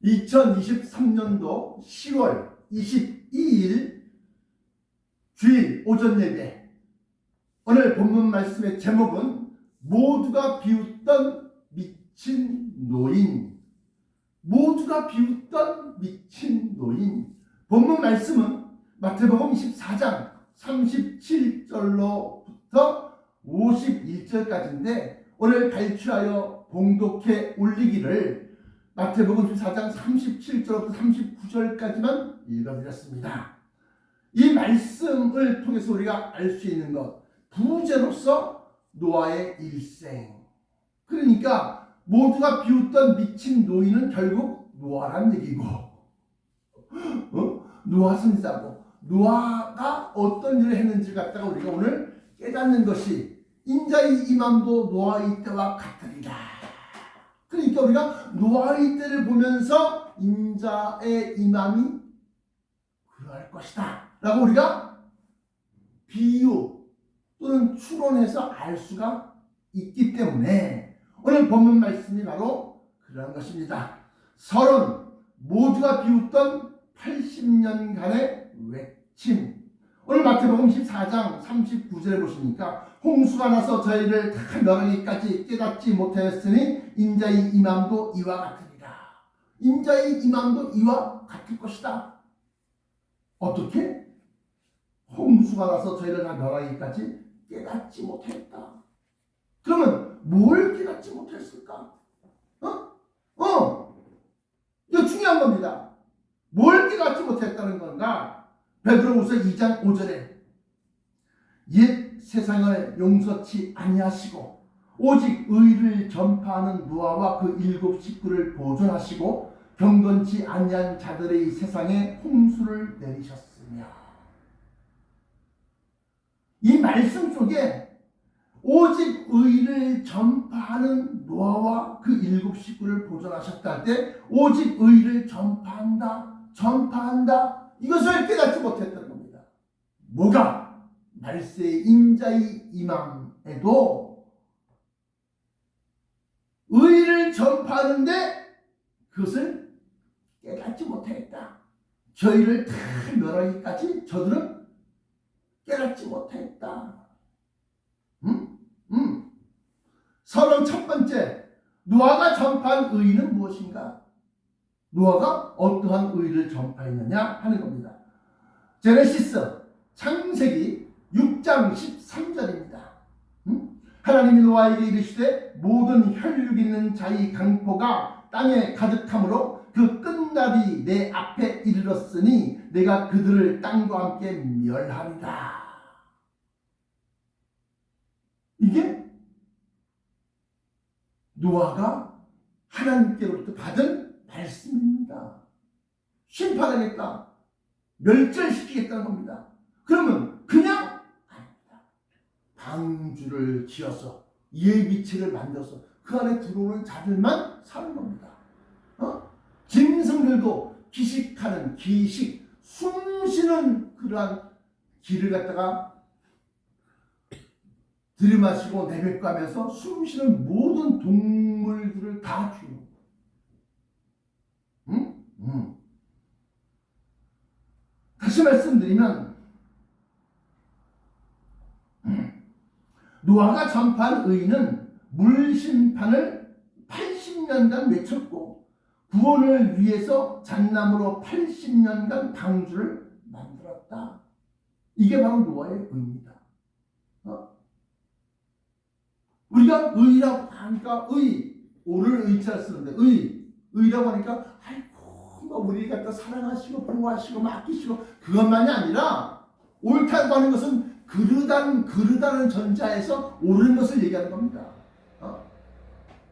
2023년도 10월 22일 주일 오전 예배, 오늘 본문 말씀의 제목은 모두가 비웃던 미친 노인. 모두가 비웃던 미친 노인. 본문 말씀은 마태복음 24장 37절로부터 51절까지인데 오늘 발췌하여 봉독해 올리기를 마태복음 14장 37절부터 39절까지만 읽어드렸습니다. 이 말씀을 통해서 우리가 알 수 있는 것, 부제로서 노아의 일생. 그러니까 모두가 비웃던 미친 노인은 결국 노아란 얘기고, 노아 선지자고, 노아가 어떤 일을 했는지 갖다가 우리가 오늘 깨닫는 것이 인자의 임함도 노아의 때와 같으리라. 그러니까 우리가 노아의 때를 보면서 인자의 임함이 그러할 것이다 라고 우리가 비유 또는 추론해서 알 수가 있기 때문에 오늘 본문 말씀이 바로 그러한 것입니다. 서론, 모두가 비웃던 80년간의 외침. 오늘 마태복음 14장 39절에 보시니까 홍수가 나서 저희를 다 멸하기까지 깨닫지 못하였으니 인자의 임함도 이와 같으리라. 인자의 임함도 이와 같을 것이다. 어떻게? 홍수가 나서 저희를 다 멸하기까지 깨닫지 못했다. 그러면 뭘 깨닫지 못했을까? 이거 중요한 겁니다. 뭘 깨닫지 못했다는 건가? 베드로후서 2장 5절에 옛 세상을 용서치 아니하시고 오직 의를 전파하는 노아와 그 7 식구를 보존하시고 경건치 아니한 자들의 세상에 홍수를 내리셨으며. 이 말씀 속에 오직 의를 전파하는 노아와 그 7 식구를 보존하셨다 할 때 오직 의를 전파한다. 이것을 깨닫지 못했던 겁니다. 뭐가? 말세의 인자의 임함에도 의를 전파하는데 그것을 깨닫지 못했다. 저희를 다 멸하기까지 저들은 깨닫지 못했다. 서론 첫 번째, 노아가 전파한 의는 무엇인가? 노아가 어떠한 의를 전파했느냐 하는 겁니다. 제네시스, 창세기 6장 13절입니다. 하나님이 노아에게 이르시되 모든 혈육 있는 자의 강포가 땅에 가득함으로 그 끝날이 내 앞에 이르렀으니 내가 그들을 땅과 함께 멸하리라. 이게 노아가 하나님께로부터 받은 말씀입니다. 심판하겠다, 멸절시키겠다는 겁니다. 그러면 그냥 아닙니다. 방주를 지어서 예비체를 만들어서 그 안에 들어오는 자들만 사는 겁니다. 짐승들도 기식하는 기식, 숨쉬는 그러한 기를 갖다가 들이마시고 내뱉가면서 숨쉬는 모든 동물들을 다 죽이는 거예요. 다시 말씀드리면 노아가 전파한 의는 물심판을 80년간 외쳤고 구원을 위해서 잣나무로 80년간 방주를 만들었다. 이게 바로 노아의 의입니다. 우리가 의라고 하니까 오를 의자를 쓰는데 의라고 하니까 아이고 우리 갖다 사랑하시고 보호하시고 맡기시고 그것만이 아니라 옳다고 하는 것은 그르다는 전자에서 옳은 것을 얘기하는 겁니다.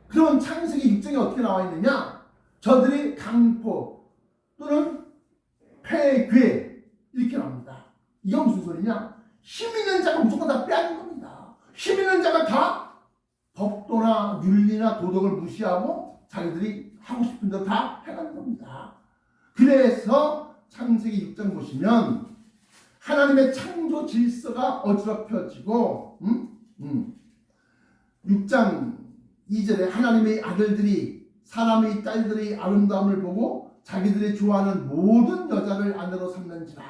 그럼 창세기 6장에 어떻게 나와 있느냐? 저들이 강포 또는 폐괴 이렇게 나옵니다. 이게 무슨 소리냐? 힘 있는 자가 무조건 다 빼앗는 겁니다. 힘 있는 자가 다 법도나 윤리나 도덕을 무시하고 자기들이 하고 싶은 대로 다 해가는 겁니다. 그래서 창세기 6장 보시면 하나님의 창조 질서가 어지럽혀지고 6장 2절에 하나님의 아들들이 사람의 딸들의 아름다움을 보고 자기들이 좋아하는 모든 여자를 아내로 삼는지라.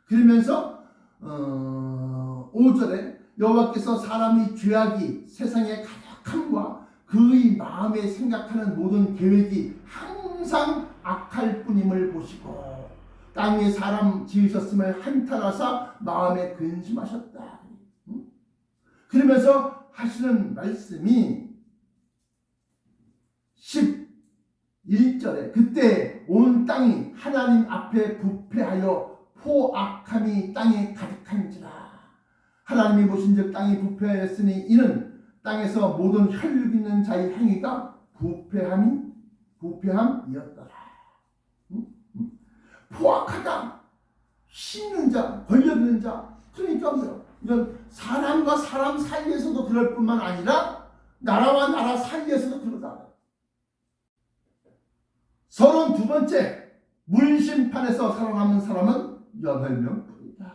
그러면서 5절에 여호와께서 사람의 죄악이 세상의 가득함과 그의 마음에 생각하는 모든 계획이 항상 악할 뿐임을 보시고 땅 위에 사람 지으셨음을 한탄하사 마음에 근심하셨다. 그러면서 하시는 말씀이 11절에 그때 온 땅이 하나님 앞에 부패하여 포악함이 땅에 가득한지라. 하나님이 보신즉 땅이 부패하였으니 이는 땅에서 모든 혈육 있는 자의 행위가 부패함이었더라. 포악하다, 씹는 자, 걸려드는 자. 그러니까 뭐요? 이건 사람과 사람 사이에서도 그럴 뿐만 아니라 나라와 나라 사이에서도 그러다. 32번째, 물심판에서 살아남은 사람은 8명뿐이다.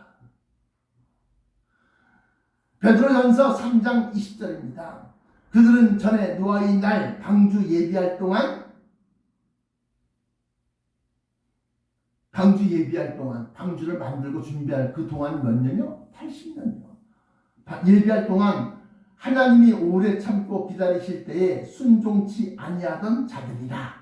베드로전서 3장 20절입니다. 그들은 전에 노아의 날 방주 예비할 동안 방주를 만들고 준비할 그 동안 몇 년이요? 80년이요. 예비할 동안 하나님이 오래 참고 기다리실 때에 순종치 아니하던 자들이라.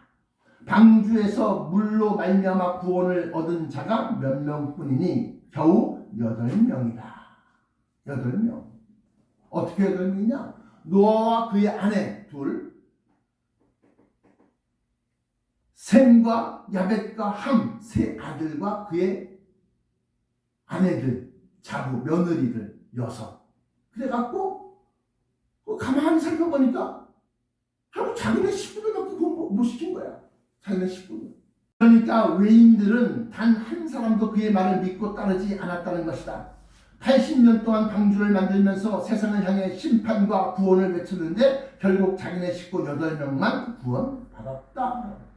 방주에서 물로 말미암아 구원을 얻은 자가 몇 명뿐이니 겨우 8명이다. 8명. 어떻게 8명이냐? 노아와 그의 아내 둘, 셈과 야벳과 함 세 아들과 그의 아내들, 자부, 며느리들 6. 그래갖고 가만히 살펴보니까 결국 자기네 식구들밖에 구원 못 시킨 거야. 자기네 식구들. 그러니까 외인들은 단 한 사람도 그의 말을 믿고 따르지 않았다는 것이다. 80년 동안 방주를 만들면서 세상을 향해 심판과 구원을 외쳤는데 결국 자기네 식구 8명만 구원받았다.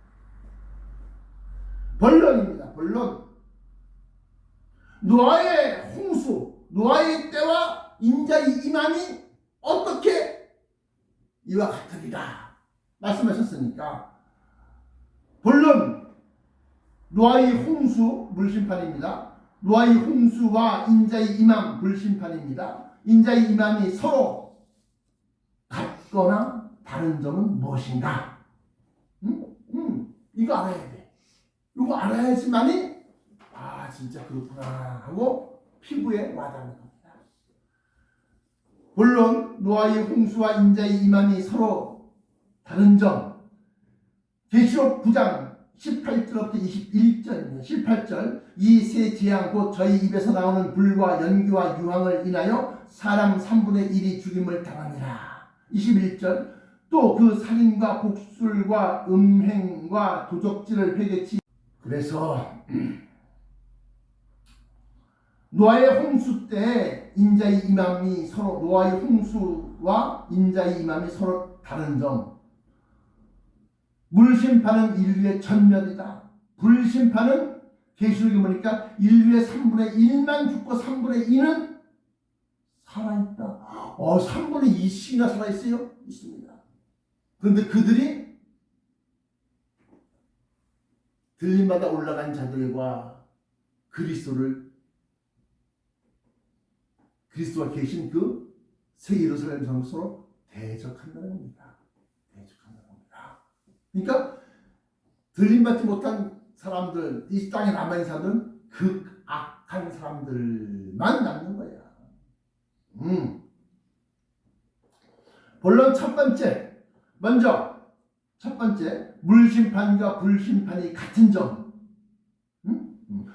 본론입니다. 본론. 노아의 홍수, 노아의 때와 인자의 임함이 어떻게 이와 같으리라 말씀하셨으니까 본론, 노아의 홍수 물심판입니다. 노아의 홍수와 인자의 임함 불심판입니다. 인자의 임함이 서로 같거나 다른 점은 무엇인가? 이거 알아야 돼. 이거 알아야지만이 진짜 그렇구나 하고 피부에 와닿는 겁니다. 물론 노아의 홍수와 인자의 임함이 서로 다른 점, 계시록 9장 18절부터 21절입니다. 18절, 이 세 재앙 곧 저희 입에서 나오는 불과 연기와 유황을 인하여 사람 3분의 1이 죽임을 당하니라. 21절, 또 그 살인과 복술과 음행과 도적질을 회개치. 그래서 노아의 홍수 때 인자의 임함이 서로, 노아의 홍수와 인자의 임함이 서로 다른 점, 물심판은 인류의 전멸이다. 불심판은 계시록에 보니까 인류의 3분의 1만 죽고 3분의 2는 살아있다. 3분의 2씩이나 살아있어요? 있습니다. 그런데 그들이 들림마다 올라간 자들과 그리스도가 계신 그 새 예루살렘 성소로 대적한다는 겁니다. 대적한다는 겁니다. 그러니까 들림받지 못한 사람들, 이 땅에 남아있는 사람들은 극악한 사람들만 남는 거야. 본론 첫 번째, 물심판과 불심판이 같은 점.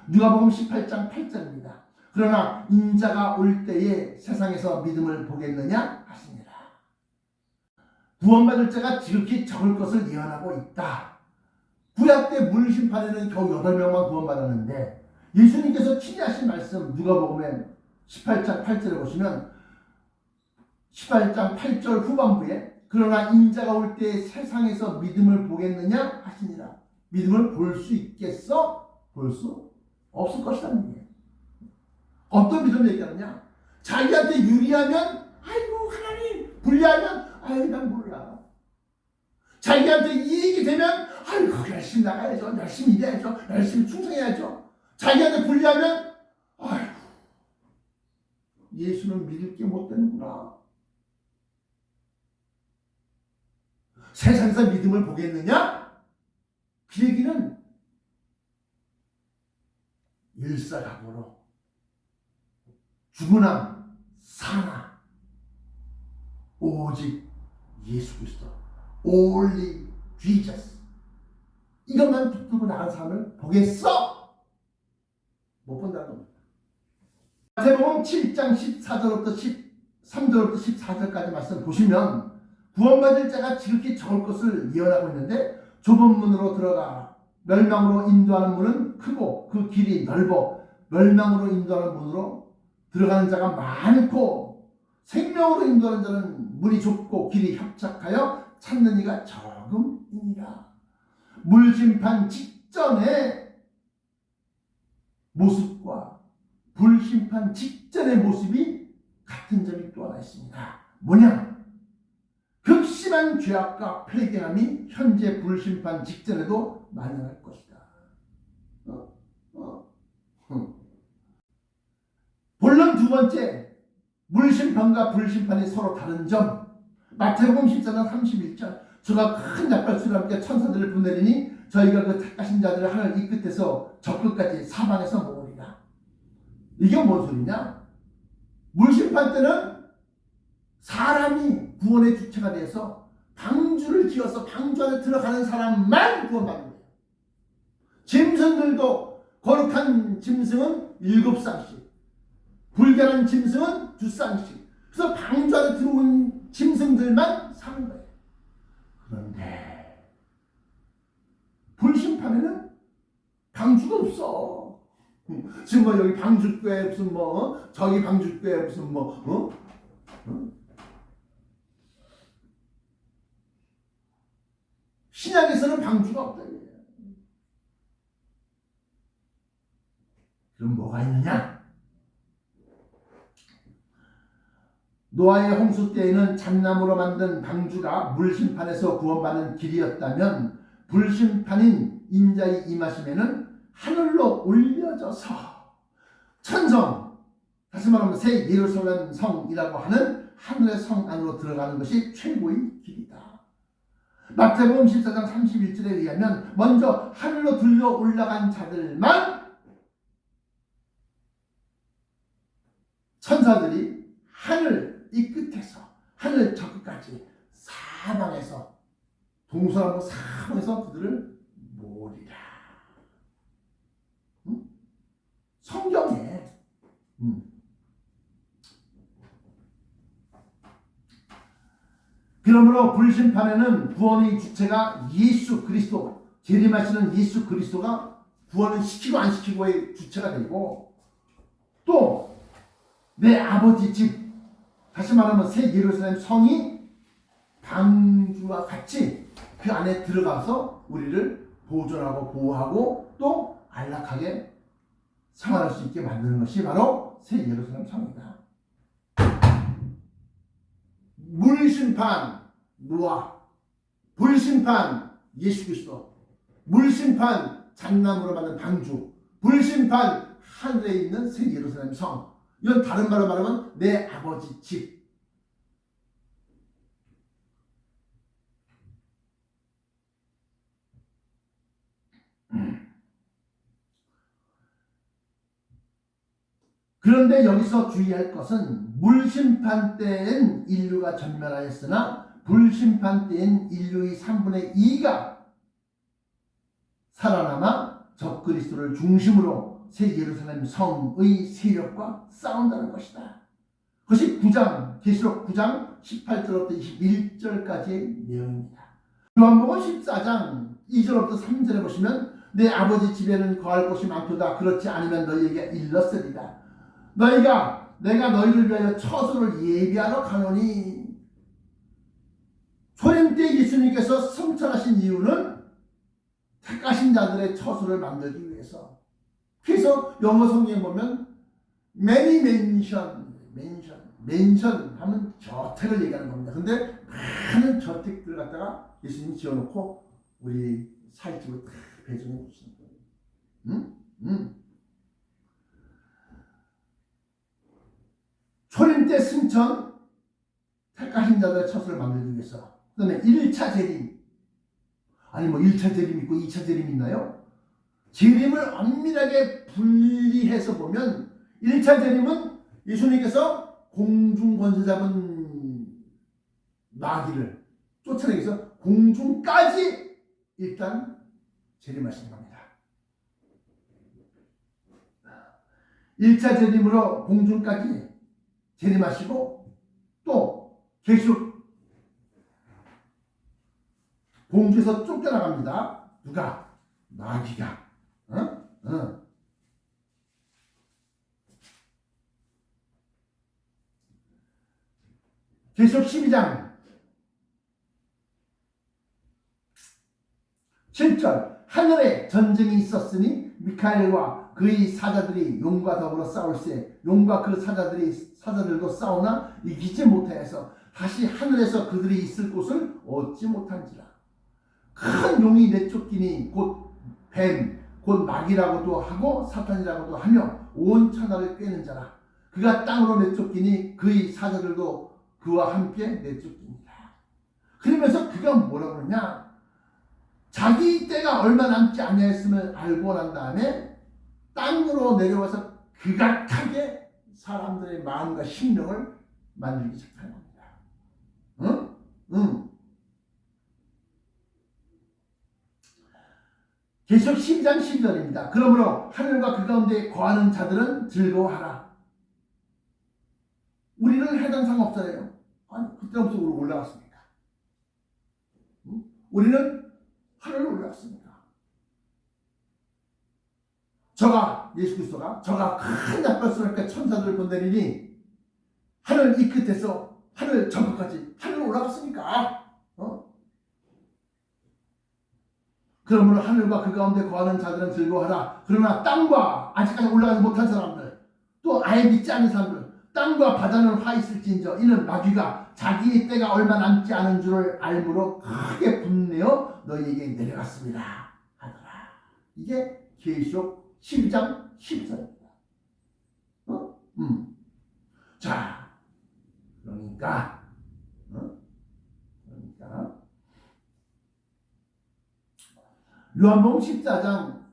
누가복음 18장 8절입니다. 그러나 인자가 올 때에 세상에서 믿음을 보겠느냐 하시니라. 구원받을 자가 지극히 적을 것을 예언하고 있다. 구약 때 물심판에는 겨우 8명만 구원받았는데 예수님께서 친히 하신 말씀 누가복음에 18장 8절에 보시면 18장 8절 후반부에 그러나 인자가 올 때에 세상에서 믿음을 보겠느냐 하시니라. 믿음을 볼 수 있겠어? 볼 수 없을 것이라는 얘기예요. 어떤 믿음을 얘기하느냐? 자기한테 유리하면 아이고 하나님, 불리하면 난 몰라. 자기한테 이익이 되면 아이고 열심히 나가야죠. 열심히 일해야죠. 열심히 충성해야죠. 자기한테 불리하면 아이고 예수는 믿을 게 못 되는구나. 세상에서 믿음을 보겠느냐? 그 얘기는 일사각오로 죽으나 사나 오직 예수 그리스도 only Jesus 이것만 붙들고 나간 사람을 보겠어? 못 본다는 겁니다. 마태복음 7장 14절부터 13절부터 14절까지 말씀 보시면 구원받을 자가 지극히 적을 것을 예언하고 있는데 좁은 문으로 들어가 멸망으로 인도하는 문은 크고 그 길이 넓어 멸망으로 인도하는 문으로 들어가는 자가 많고 생명으로 인도하는 자는 문이 좁고 길이 협착하여 찾는 이가 적음이니라. 물심판 직전의 모습과 불심판 직전의 모습이 같은 점이 또 하나 있습니다. 뭐냐? 극심한 죄악과 폐괴함이 현재 불심판 직전에도 만연할 것이다. 본론 두 번째, 물심판과 불심판이 서로 다른 점. 마태복음 14장 31절 저가 큰 약발소리와 함께 천사들을 보내리니 저희가 그 택하신 자들을 하늘 이 끝에서 저 끝까지 사방에서 모으리라. 이게 뭔 소리냐? 물심판 때는 사람이 구원의 주체가 돼서 방주를 지어서 방주 안에 들어가는 사람만 구원받는 거예요. 짐승들도 거룩한 짐승은 7쌍씩, 불결한 짐승은 2쌍씩. 그래서 방주 안에 들어온 짐승들만 사는 거예요. 그런데 불심판에는 방주가 없어. 지금 뭐 여기 방주교회 무슨 뭐 저기 방주교회 무슨 뭐 신약에서는 방주가 없다. 그럼 뭐가 있느냐? 노아의 홍수 때에는 잣나무로 만든 방주가 물심판에서 구원받는 길이었다면 불심판인 인자의 임하심에는 하늘로 올려져서 천성, 다시 말하면 새 예루살렘 성이라고 하는 하늘의 성 안으로 들어가는 것이 최고의 길이다. 마태복음 14장 31절에 의하면 먼저 하늘로 들려 올라간 자들만 천사들이 하늘 이 끝에서 하늘 저 끝까지 사방에서 동서남북 사방에서 그들을 모으리라. 성경에 그러므로 불심판에는 구원의 주체가 예수 그리스도, 재림하시는 예수 그리스도가 구원을 시키고 안 시키고의 주체가 되고, 또 내 아버지 집, 다시 말하면 새 예루살렘 성이 방주와 같이 그 안에 들어가서 우리를 보존하고 보호하고 또 안락하게 생활할 수 있게 만드는 것이 바로 새 예루살렘 성이다. 물심판 노아, 불심판 예수 그리스도, 물심판 잣나무로 만든 방주, 불심판 하늘에 있는 새 예루살렘 성. 이건 다른 말로 말하면 내 아버지 집. 그런데 여기서 주의할 것은 물심판 때엔 인류가 전멸하였으나 불심판 때엔 인류의 3분의 2가 살아남아 적그리스도를 중심으로 새 예루살렘 성의 세력과 싸운다는 것이다. 그것이 계시록 9장 18절부터 21절까지의 내용입니다. 요한복음 14장 2절부터 3절에 보시면 내 아버지 집에는 거할 곳이 많도다. 그렇지 않으면 너희에게 일렀으리라. 내가 너희를 위하여 처소를 예비하러 가노니. 소림 때 예수님께서 성천하신 이유는 택하신 자들의 처소를 만들기 위해서. 그래서 영어 성경에 보면 many mansion 하면 저택을 얘기하는 겁니다. 근데 많은 저택들을 갖다가 예수님이 지어놓고 우리 살 집을 다 배정해 주시는 거예요. 응? 응. 초림 때 승천 택하신 자들의 처소를 만들기 위해서. 그 다음에 1차 재림. 아니 뭐 1차 재림 있고 2차 재림 있나요? 재림을 엄밀하게 분리해서 보면 1차 재림은 예수님께서 공중 권세 잡은 마귀를 쫓아내기 위해서 공중까지 일단 재림하신 겁니다. 1차 재림으로 공중까지 재림하시고 또 계속 공중에서 쫓겨나갑니다. 누가? 마귀가. 계속 12장 7절 하늘에 전쟁이 있었으니 미카엘과 그의 사자들이 용과 더불어 싸울세 용과 그 사자들도 싸우나 이기지 못하여서 다시 하늘에서 그들이 있을 곳을 얻지 못한지라. 큰 용이 내쫓기니 곧 뱀 곧 마귀라고도 하고 사탄이라고도 하며 온 천하를 꿰는 자라. 그가 땅으로 내쫓기니 그의 사자들도 그와 함께 내쫓깁니다. 그러면서 그가 뭐라고 그러냐? 자기 때가 얼마 남지 아니했음을 알고 난 다음에 땅으로 내려와서 극악하게 사람들의 마음과 심령을 만들기 시작하는 겁니다. 응? 응. 계속 12장 12절입니다. 그러므로 하늘과 그 가운데 거하는 자들은 즐거워하라. 우리는 해당 상관없잖아요. 아니 그때부터 올라갔습니까? 응? 우리는 하늘로 올라갔습니다. 저가 예수 그리스도가 저가 큰 나팔소리가 천사들을 보내리니 하늘 이 끝에서 하늘 저 끝까지 하늘로 올라갔으니까. 그러므로 하늘과 그 가운데 거하는 자들은 즐거워하라. 그러나 땅과 아직까지 올라가지 못한 사람들 또 아예 믿지 않는 사람들 땅과 바다는 화 있을진저 이는 마귀가 자기의 때가 얼마 남지 않은 줄을 알므로 크게 분내어 너희에게 내려갔습니다 하더라. 이게 계시록 12장 12절입니다. 자, 그러니까 요한복음 14장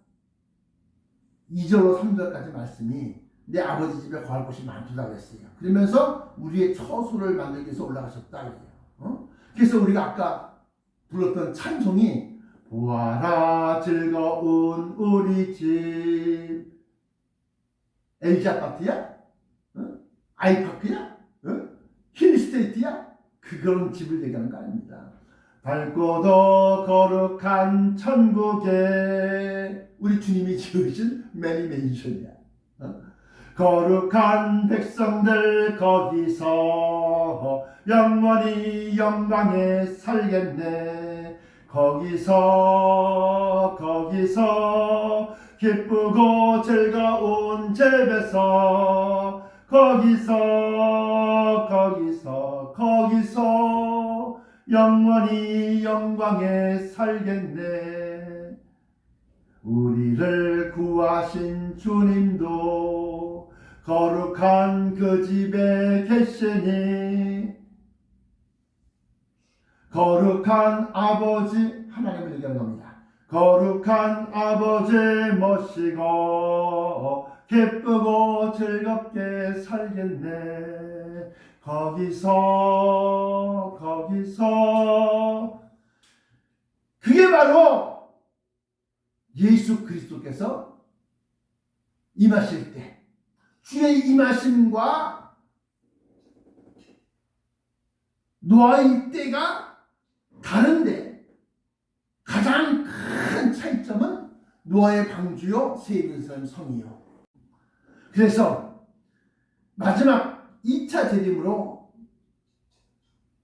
2절로 3절까지 말씀이 내 아버지 집에 거할 곳이 많다고 그랬어요. 그러면서 우리의 처소를 만들기 위해서 올라가셨다 그래요. 그래서 우리가 아까 불렀던 찬송이 보아라 즐거운 우리 집 LG 아파트야? 아이파크야? 힐스테이트야? 그런 집을 얘기하는 거 아닙니다. 밝고도 거룩한 천국에 우리 주님이 지으신 매니맨션이야. 거룩한 백성들 거기서 영원히 영광에 살겠네. 거기서 기쁘고 즐거운 집에서 거기서 영원히 영광에 살겠네. 우리를 구하신 주님도 거룩한 그 집에 계시니 거룩한 아버지 하나님을 얘기하는 겁니다. 거룩한 아버지 모시고 기쁘고 즐겁게 살겠네. 거기서 그게 바로 예수 그리스도께서 임하실 때 주의 임하심과 노아의 때가 다른데 가장 큰 차이점은 노아의 방주요 새 예루살렘 성이요. 그래서 마지막 2차 재림으로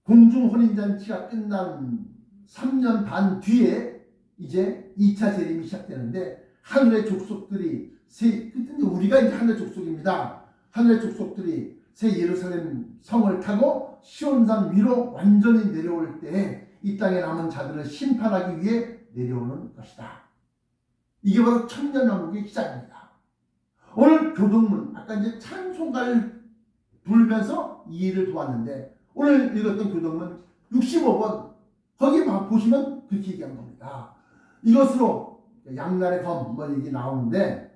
공중혼인잔치가 끝난 3년 반 뒤에 이제 2차 재림이 시작되는데 하늘의 족속들이 우리가 이제 하늘의 족속입니다. 하늘의 족속들이 새 예루살렘 성을 타고 시온산 위로 완전히 내려올 때에 이 땅에 남은 자들을 심판하기 위해 내려오는 것이다. 이게 바로 천년왕국의 시작입니다. 오늘 교동문, 아까 이제 찬송가를 부르면서 이해를 도왔는데 오늘 읽었던 교동문 65번 거기 보시면 그렇게 얘기한 겁니다. 이것으로 양날의 검 뭐 얘기 나오는데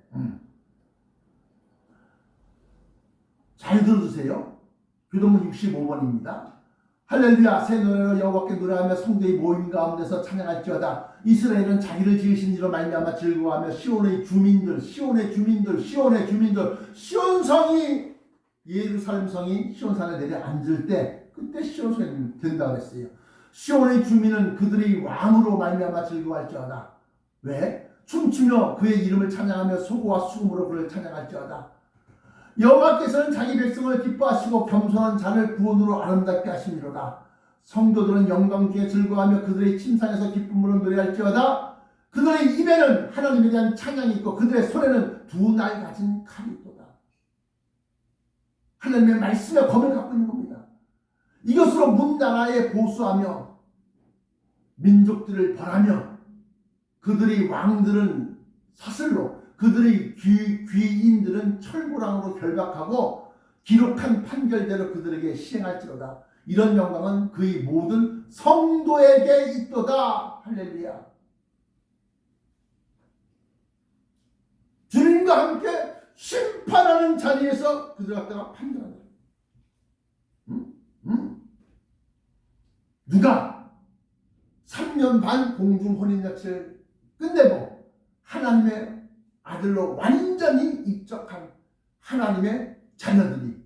잘 들어주세요. 교동문 65번입니다. 할렐루야 새 노래로 여호와께 노래하며 성도의 모임 가운데서 찬양할지어다. 이스라엘은 자기를 지으신 이로 말미암아 즐거워하며 시온의 주민들 시온성이 예루살렘 성이 시온산에 내려앉을 때 그때 시온성이 된다고 했어요. 시온의 주민은 그들의 왕으로 말미암아 즐거워할지어다. 왜? 춤추며 그의 이름을 찬양하며 소고와 수금으로 그를 찬양할지어다. 여호와께서는 자기 백성을 기뻐하시고 겸손한 자를 구원으로 아름답게 하심이로다. 성도들은 영광 중에 즐거워하며 그들의 침상에서 기쁨으로 노래할지어다. 그들의 입에는 하나님에 대한 찬양이 있고 그들의 손에는 두 날 가진 칼이 있도다. 하나님의 말씀의 검을 갖고 있는 겁니다. 이것으로 문나라에 보수하며 민족들을 벌하며 그들의 왕들은 사슬로 그들의 귀인들은 철부랑으로 결박하고 기록한 판결대로 그들에게 시행할지로다. 이런 영광은 그의 모든 성도에게 있도다. 할렐루야. 주님과 함께 심판하는 자리에서 그들 갖다가 판결한다. 누가 3년 반 공중 혼인잔치를 끝내고 하나님의 아들로 완전히 입적한 하나님의 자녀들이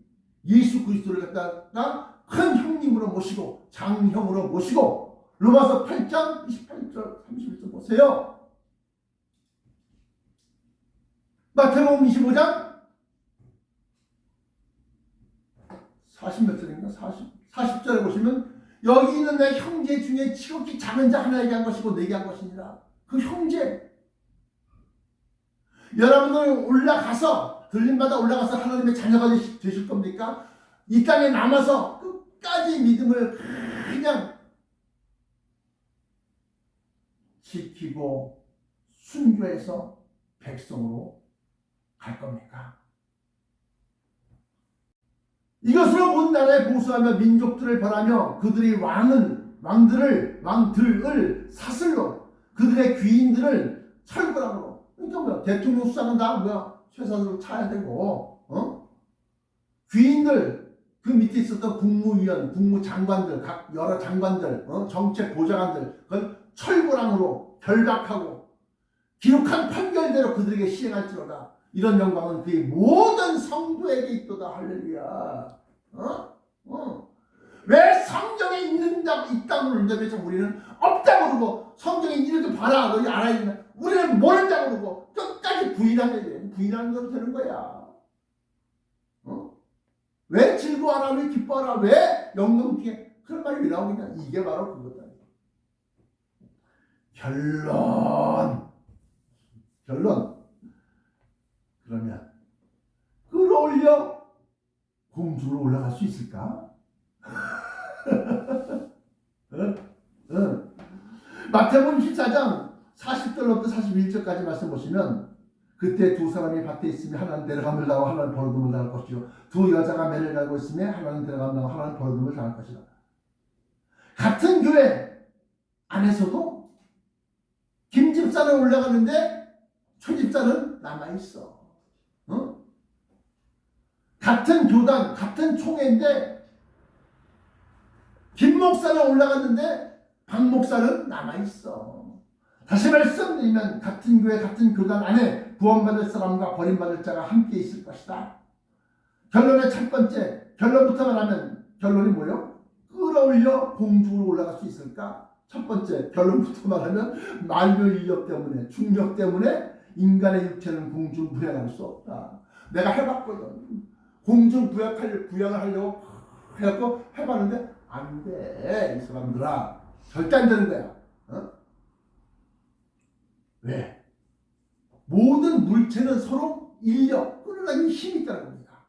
예수 그리스도를 갖다가 큰 형님으로 모시고 장형으로 모시고 로마서 8장 28절 31절 보세요. 마태복음 25장 40몇 절인가 40절에 보시면 여기 있는 내 형제 중에 지극히 작은 자 하나에게 한 것이고 내게 한 것이니라. 그 형제 여러분들 올라가서 들림받아 올라가서 하나님의 자녀가 되실 겁니까? 이 땅에 남아서 끝까지 믿음을 그냥 지키고 순교해서 백성으로 갈 겁니까? 이것으로 온 나라에 보수하며 민족들을 벌하며 그들의 왕들을 사슬로 그들의 귀인들을 철부랑으로. 그러니까 뭐야? 대통령 수상은 다 뭐야? 최선으로 차야 되고, 귀인들, 그 밑에 있었던 국무위원, 국무장관들, 각 여러 장관들, 정책 보좌관들, 그걸 철부랑으로 결박하고 기록한 판결대로 그들에게 시행할지로다. 이런 영광은 그의 모든 성도에게 있도다. 할렐루야. 왜 성경에 있다고 그러는데 우리는 없다고 그러고 성경에 있는 거 봐라 너희 알아야 된다. 우리는 모른다고 그러고 끝까지 부인하는 대로 되는 거야. 왜 즐거워하라, 왜 기뻐하라, 왜 영광롭게 그런 말이 왜 나오겠냐. 이게 바로 그거다. 결론. 그러면 끌어올려 공주로 올라갈 수 있을까? 마태복음 14장 40절부터 41절까지 말씀 보시면 그때 두 사람이 밭에 있으며 하나는 데려감을 당하고 하나는 버러짐을 당할 것이요 두 여자가 매를 갈고 있으며 하나는 데려감을 당하고 하나는 버러짐을 당할 것이다. 같은 교회 안에서도 김 집사는 올라가는데 최 집사는 남아있어. 같은 교단, 같은 총회인데 김 목사는 올라갔는데 박 목사는 남아있어. 다시 말씀드리면 같은 교회, 같은 교단 안에 구원받을 사람과 버림받을 자가 함께 있을 것이다. 결론의 첫 번째, 결론부터 말하면 결론이 뭐예요? 끌어올려 공중으로 올라갈 수 있을까? 첫 번째, 결론부터 말하면 만유인력 때문에, 중력 때문에 인간의 육체는 공중 부양할 수 없다. 내가 해봤거든. 공중 부양을 하려고 해갖고 해봤는데 안 돼. 이 사람들아. 절대 안 되는 거야. 왜? 모든 물체는 서로 인력, 끌어당기는 힘이 있다는 겁니다.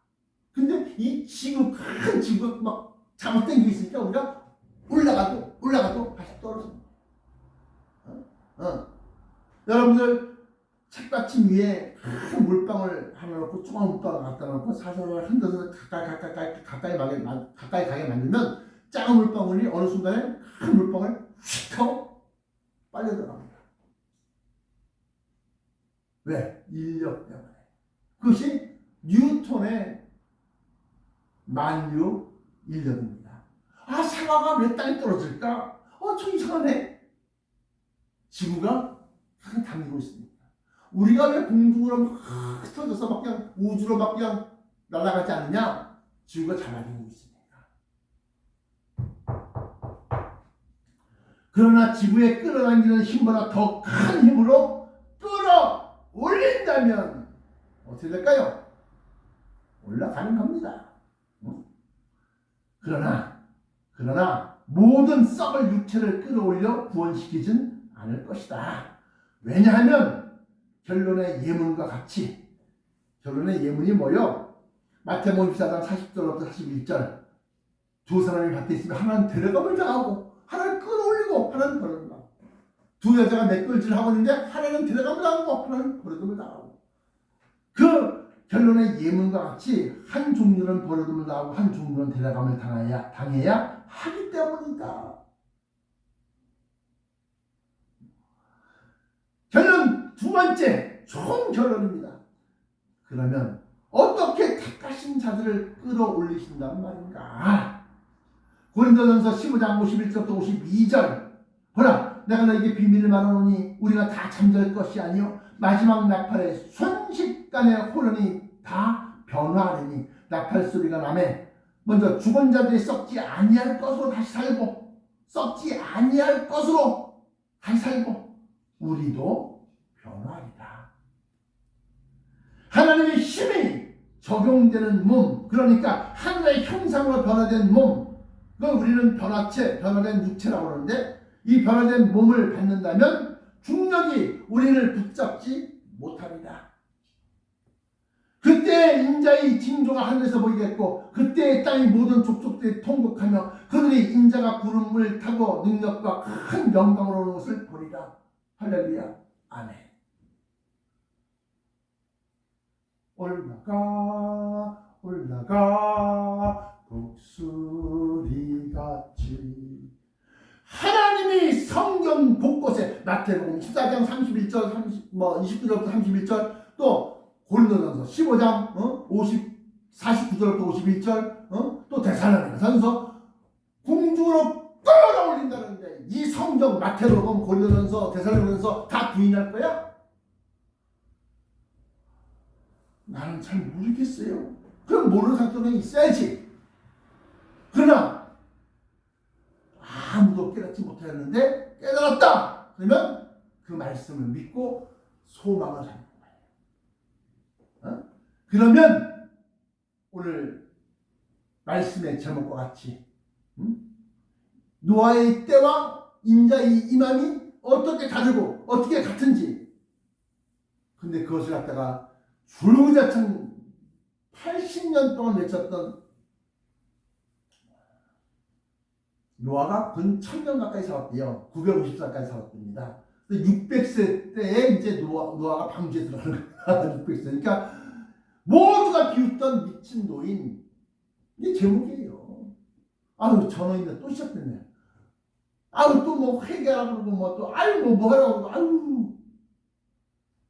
근데 이 지구, 큰 지구 막 잡아당기고 있으니까 우리가 올라가도 다시 떨어집니다. 여러분들 책받침 위에 큰 물방울 하나 놓고 조그만 물방울 갖다 놓고 사선을 흔들어서 가까이 가게 만들면 작은 물방울이 어느 순간에 큰 물방울이 휙 하고 빨려 들어갑니다. 왜? 인력 때문에. 그것이 뉴턴의 만유 인력입니다. 아, 사과가 왜 땅에 떨어질까? 저 이상하네. 지구가 항상 당기고 있습니다. 우리가 왜 공중으로 막 흩어져서 막 그냥 우주로 막 그냥 날아가지 않느냐? 지구가 잡아당기고 있습니다. 그러나 지구에 끌어당기는 힘보다 더 큰 힘으로 끌어올린다면 어떻게 될까요? 올라가는 겁니다. 그러나 모든 썩을 육체를 끌어올려 구원시키진 않을 것이다. 왜냐하면 결론의 예문과 같이, 결론의 예문이 뭐요? 마태복음 24장 40절부터 41절, 두 사람이 밭에 있으면 하나는 데려감을 당하고 하나는 끌어올리고 하나는 버려둠을 당하고, 두 여자가 매끌질하고 있는데 하나는 데려감을 당하고 하나는 버려둠을 당하고, 그 결론의 예문과 같이 한 종류는 버려둠을 당하고 한 종류는 데려감을 당해야 하기 때문이다. 결론 두 번째, 좋은 결론입니다. 그러면 어떻게 택하신 자들을 끌어올리신단 말인가? 고린도전서 15장 51절부터 52절, 보라, 내가 너에게 비밀을 말하노니 우리가 다 잠잘 것이 아니요 마지막 나팔의 순식간에 호련히 다 변화하리니 나팔 소리가 나매 먼저 죽은 자들이 썩지 아니할 것으로 다시 살고, 썩지 아니할 것으로 다시 살고 우리도 변화하리라. 하나님의 힘이 적용되는 몸, 그러니까 하나님의 형상으로 변화된 몸, 그걸 우리는 변화된 육체라고 하는데, 이 변화된 몸을 받는다면 중력이 우리를 붙잡지 못합니다. 그때 인자의 징조가 하늘에서 보이겠고, 그때 땅의 모든 족속들이 통곡하며 그들이 인자가 구름을 타고 능력과 큰 영광으로 오는 것을 보리라. 할렐루야. 아멘. 올라가 독수리같이. 하나님이 성경 곳곳에 마태복음 14장 31절 29절부터 31절, 또 고린도전서 15장 49절부터 51절, 또 데살로니가전서 공중으로 끌어올린다는데, 이 성경 마태복음, 고린도전서, 데살로니가전서 다 부인할 거야? 나는 잘 모르겠어요. 그럼 모르는 상태는 있어야지. 그러나 아무도 깨닫지 못하였는데 깨달았다. 그러면 그 말씀을 믿고 소망을 갖는 거예요. 그러면 오늘 말씀의 제목과 같이 노아의 때와 인자의 임함이 어떻게 다르고 어떻게 같은지, 근데 그것을 갖다가 줄구자창 80년 동안 외쳤던 노아가 근 1000년 가까이 살았대요. 950살까지 살았답니다. 600세 때에 이제 노아가 방주에 들어가는 거야. 600세. 그러니까 모두가 비웃던 미친 노인. 이게 제목이에요. 아유, 전원인데 또 시작됐네. 아유, 또 뭐 회개하라고 그러고 뭐 또 아유 뭐 하라고 그러고 아유.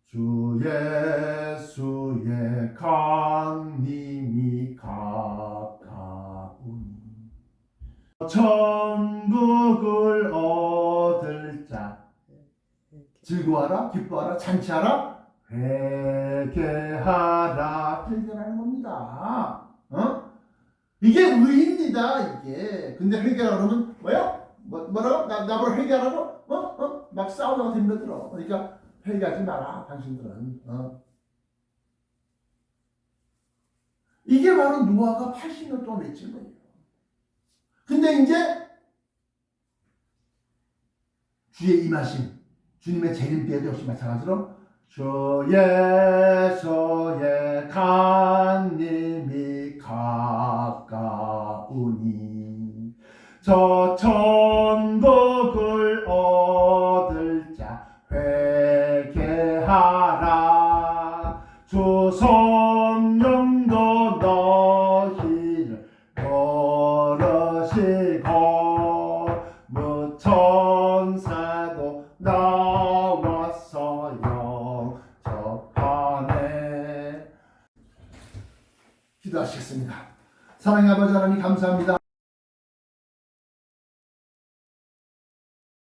주 예수의 강림이 가까우니 천국을 얻을 자 즐거워하라, 기뻐하라, 잔치하라, 회개하라. 회개하는 겁니다. 이게 의입니다. 이게. 근데 회개하라 그러면 뭐야? 뭐라고? 나보고 회개하라고? 막 싸우다가 덤벼들어. 그러니까 회개하지 마라, 당신들은. 이게 바로 노아가 80년 동안 외친 거예요. 근데 이제 주의 임하심, 주님의 재림 때에도 역시 마찬가지로 주 예수의 강림이 가까우니 저 천국을 얻을 자 회개하라. 주 성령도 너희를 걸으시고 무천사도 나와서 영접하네. 기도하시겠습니다. 사랑의 아버지 하나님 감사합니다.